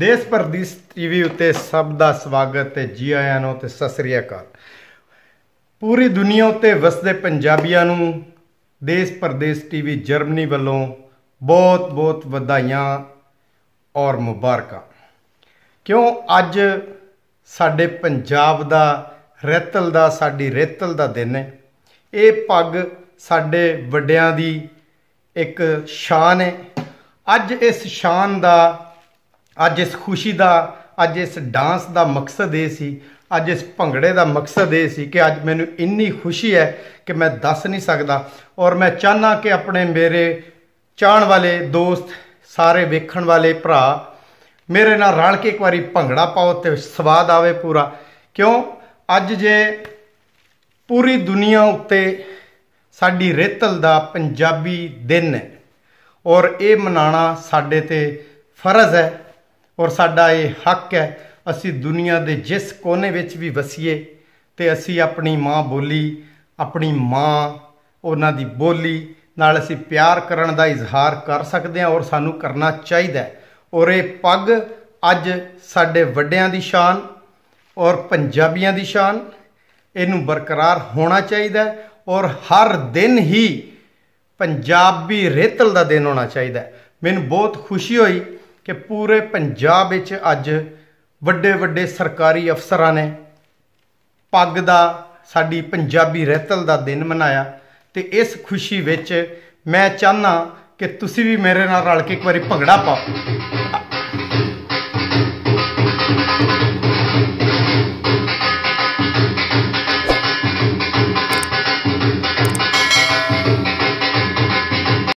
देश परदेस टीवी उत्ते सब दा स्वागत है। जी आया नो ते सत श्री अकाल। पूरी दुनिया उत्ते वसदे पंजाबियां नूं देश परदेस टीवी जर्मनी वालों बहुत बहुत वधाइयां और मुबारक। क्यों अज साडे पंजाब दा रैतल दा साडी रेतल दा दिन है। ये पग साडे वड्डियां दी एक शान है। अज इस शान दा, अज इस खुशी का, अज इस डांस का मकसद ये सी, अज इस भंगड़े का मकसद ये सी कि अज मैनू इन्नी खुशी है कि मैं दस नहीं सकता। और मैं चाहना कि अपने मेरे चाहण वाले दोस्त, सारे वेखण वाले भरा मेरे नाल रल के एक बारी भंगड़ा पाओ तो स्वाद आवे पूरा। क्यों अज जे पूरी दुनिया उत्ते साडी रेतल दा पंजाबी दिन है और ये मनाना साडे ते फर्ज है और साडा ये हक है। असी दुनिया के जिस कोने विच भी वसीए तो असी अपनी माँ बोली, अपनी माँ उन्हां दी बोली नाल असी प्यार करन दा इजहार कर सकते हैं और सानू करना चाहिए। और ये पग अज साडे वड्डियां दी शान और पंजाबियां दी शान, इनू बरकरार होना चाहिए और हर दिन ही पंजाबी रेतल का दिन होना चाहिए। मैनू बहुत खुशी हुई कि पूरे पंजाब विच अज वड्डे वड्डे सरकारी अफसरां ने पग दा साडी पंजाबी रेतल का दिन मनाया। तो इस खुशी विच मैं चाहना कि तुसी भी मेरे नाल रल के एक बारी भंगड़ा पाओ।